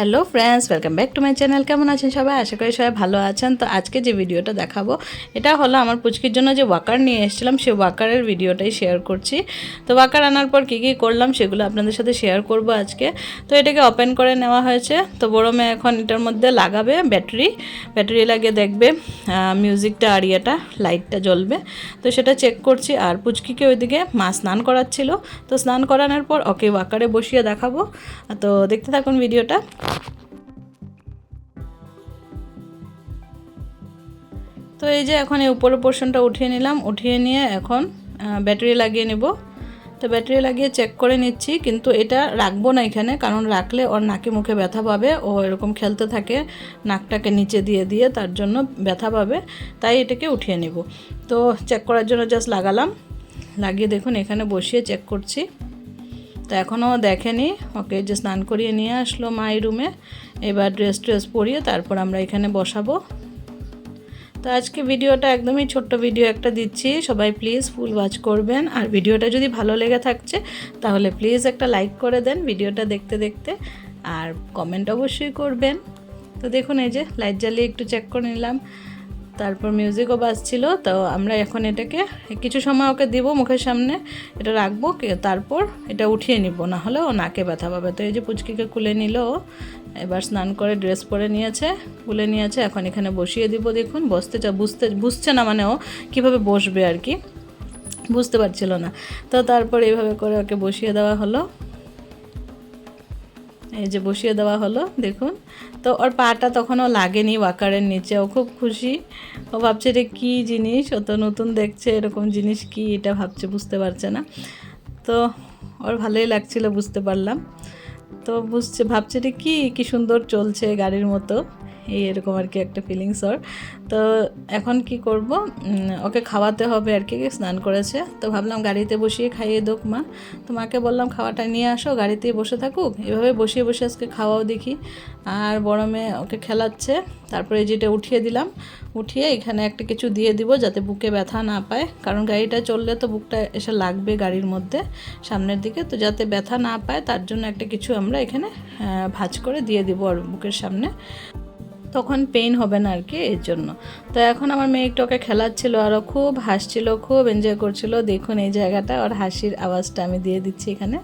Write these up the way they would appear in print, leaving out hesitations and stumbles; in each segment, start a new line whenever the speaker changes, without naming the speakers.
Hello friends, welcome back to my channel. কেমন আছেন সবাই? আশা করি সবাই ভালো আছেন। তো আজকে যে ভিডিওটা দেখাবো এটা হলো আমার পুচকির জন্য যে ওয়াকার নিয়ে এসেছিলাম, সেই ওয়াকারের ভিডিওটাই শেয়ার করছি। তো ওয়াকার আনার পর কী কী করলাম সেগুলো আপনাদের সাথে শেয়ার করব আজকে। তো এটাকে ওপেন করে নেওয়া হয়েছে। তো বড় মেয়ে এখন এটার মধ্যে লাগাবে ব্যাটারি লাগিয়ে দেখবে মিউজিকটা আর ইয়েটা লাইটটা জ্বলবে। তো সেটা চেক করছি। আর পুচকিকে ওইদিকে মা স্নান করাচ্ছিল। তো স্নান করানোর পর ওকে ওয়াকারে বসিয়ে দেখাবো। তো দেখতে থাকুন ভিডিওটা। তো এই যে এখন এই উপরের পোর্শনটা উঠিয়ে নিলাম, উঠিয়ে নিয়ে এখন ব্যাটারি লাগিয়ে নেব। তো ব্যাটারি লাগিয়ে চেক করে নিচ্ছি, কিন্তু এটা রাখবো না এখানে, কারণ রাখলে ওর নাকে মুখে ব্যথা পাবে। ও এরকম খেলতে থাকে নাকটাকে নিচে দিয়ে দিয়ে, তার জন্য ব্যথা পাবে। তাই এটাকে উঠিয়ে নেব। তো চেক করার জন্য জাস্ট লাগালাম, লাগিয়ে দেখুন এখানে বসিয়ে চেক করছি। তো এখনও দেখেনি। ওকে যে স্নান করিয়ে নিয়ে আসলো মা এই রুমে। এবার ড্রেস পরিয়ে তারপর আমরা এখানে বসাবো। তো আজকে ভিডিওটা একদমই ছোট্ট ভিডিও একটা দিচ্ছি, সবাই প্লিজ ফুল ওয়াচ করবেন। আর ভিডিওটা যদি ভালো লেগে থাকছে তাহলে প্লিজ একটা লাইক করে দেন ভিডিওটা দেখতে দেখতে, আর কমেন্ট অবশ্যই করবেন। তো দেখুন এই যে লাইট জ্বালিয়ে একটু চেক করে নিলাম, তারপর মিউজিকও বাজছিল। তো আমরা এখন এটাকে কিছু সময় ওকে দিব মুখের সামনে, এটা রাখবো, তারপর এটা উঠিয়ে নিব, না হলে ও নাকে ব্যথা পাবে। তো এই যে পুচকিকে কুলে নিল, এবার স্নান করে ড্রেস পরে নিয়েছে, কুলে নিয়েছে। এখন এখানে বসিয়ে দিব। দেখুন বুঝছে না, মানে ও কীভাবে বসবে আর কি বুঝতে পারছিল না। তো তারপর এইভাবে করে ওকে বসিয়ে দেওয়া হলো। এই যে বসিয়ে দেওয়া হলো দেখুন। তো ওর পাটা তখনও লাগেনি ওয়াকারের নিচে। ও খুব খুশি। ও ভাবছে এটা কী জিনিস, ও তো নতুন দেখছে, এরকম জিনিস কি এটা ভাবছে, বুঝতে পারছে না। তো ওর ভালোই লাগছিল, বুঝতে পারলাম। তো ভাবছে এটা কি সুন্দর চলছে গাড়ির মতো, এরকম আর কি একটা ফিলিংস ওর। তো এখন কি করব, ওকে খাওয়াতে হবে আর কি। স্নান করেছে, তো ভাবলাম গাড়িতে বসিয়ে খাইয়ে দোক মা। তো মাকে বললাম খাওয়াটা নিয়ে আসো, গাড়িতেই বসে থাকুক, এভাবে বসিয়ে বসে আজকে খাওয়াও দেখি। আর বড় মেয়ে ওকে খেলাচ্ছে। তারপরে যেটা উঠিয়ে দিলাম, উঠিয়ে এখানে একটা কিছু দিয়ে দিব যাতে বুকে ব্যথা না পায়, কারণ গাড়িটা চললে তো বুকটা এসে লাগবে গাড়ির মধ্যে সামনের দিকে। তো যাতে ব্যথা না পায় তার জন্য একটা কিছু আমরা এখানে ভাঁজ করে দিয়ে দিব আর বুকের সামনে, তখন পেইন হবে না আর কি, এর জন্য। তো এখন আমার মেয়ে একটু ওকে খেলাচ্ছিল, আরও খুব হাসছিল, খুব এনজয় করছিল। দেখুন এই জায়গাটা, ওর হাসির আওয়াজটা আমি দিয়ে দিচ্ছি এখানে।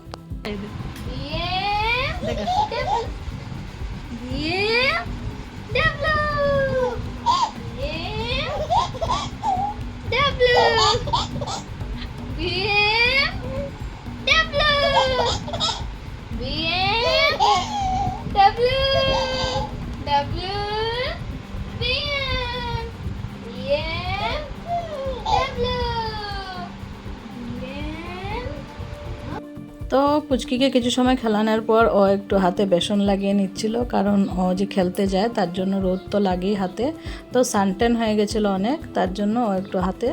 তো পুচকিকে কিছু সময় খেলানোর পর ও একটু হাতে বেসন লাগিয়ে নিচ্ছিল, কারণ ও যে খেলতে যায় তার জন্য রোদ তো লাগেই হাতে। তো সানটেন হয়ে গেছিলো অনেক, তার জন্য ও একটু হাতে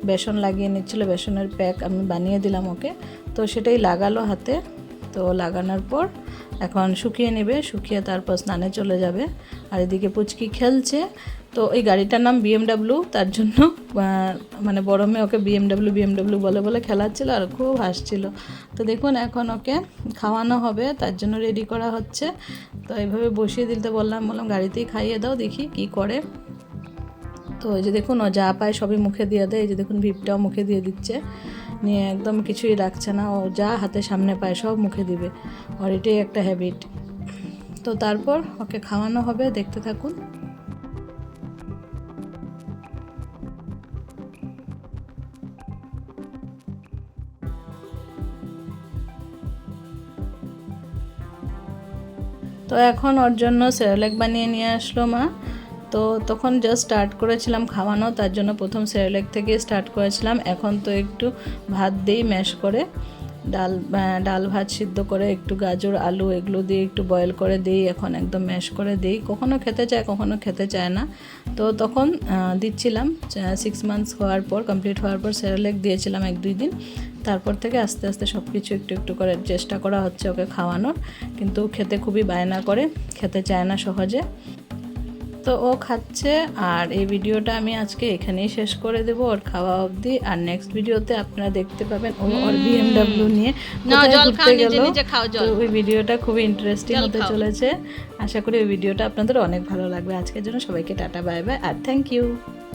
বেসন লাগিয়ে নিচ্ছিল। বেসনের প্যাক আমি বানিয়ে দিলাম ওকে, তো সেটাই লাগালো হাতে। তো লাগানোর পর এখন শুকিয়ে নেবে, শুকিয়ে তারপর স্নানে চলে যাবে। আর এদিকে পুচকি খেলছে। তো এই গাড়িটার নাম BMW, তার জন্য মানে বড় মেয়ে ওকে BMW বলে বলে খেলাচ্ছিল আর খুব হাসছিল। তো দেখুন এখন ওকে খাওয়ানো হবে, তার জন্য রেডি করা হচ্ছে। তো এইভাবে বসিয়ে দিতে বললাম গাড়িতেই খাইয়ে দাও, দেখি কি করে। তো এই যে দেখুন ও যা পায় সবই মুখে দিয়ে দেয়। এই যে দেখুন ভিপটাও মুখে দিয়ে দিচ্ছে, নিয়ে একদম কিছুই রাখছে না। ও যা হাতে সামনে পায় সব মুখে দিবে, আর এটাই একটা হ্যাবিট। তো তারপর ওকে খাওয়ানো হবে, দেখতে থাকুন। তো এখন ওর জন্য সেরেলাক বানিয়ে নিয়ে আসলো মা। তো তখন জাস্ট স্টার্ট করেছিলাম খাওয়ানো, তার জন্য প্রথম সেরেলাক থেকে স্টার্ট করেছিলাম। এখন তো একটু ভাত দিই ম্যাশ করে, ডাল ভাত সিদ্ধ করে একটু গাজর আলু এগুলো দিয়ে একটু বয়েল করে দিই, এখন একদম ম্যাশ করে দিই। কখনো খেতে চায় কখনো খেতে চায় না। তো তখন দিচ্ছিলাম 6 মান্থস হওয়ার পর, কমপ্লিট হওয়ার পর সেরেলাক দিয়েছিলাম 1-2 দিন। তারপর থেকে আস্তে আস্তে সব কিছু একটু একটু করে চেষ্টা করা হচ্ছে ওকে খাওয়ানোর, কিন্তু খেতে খুবই বায়না করে, খেতে চায় না সহজে। তো ও খাচ্ছে, আর এই ভিডিওটা আমি আজকে এখানেই শেষ করে দেবো ওর খাওয়া অবধি। আর নেক্সট ভিডিওতে আপনারা দেখতে পাবেন ও ওর BMW নিয়ে কোথায় ঘুরতে গেল। তো ওই ভিডিওটা খুবই ইন্টারেস্টিং হতে চলেছে। আশা করি ওই ভিডিওটা আপনাদের অনেক ভালো লাগবে। আজকের জন্য সবাইকে টাটা, বাই বাই, আর থ্যাংক ইউ।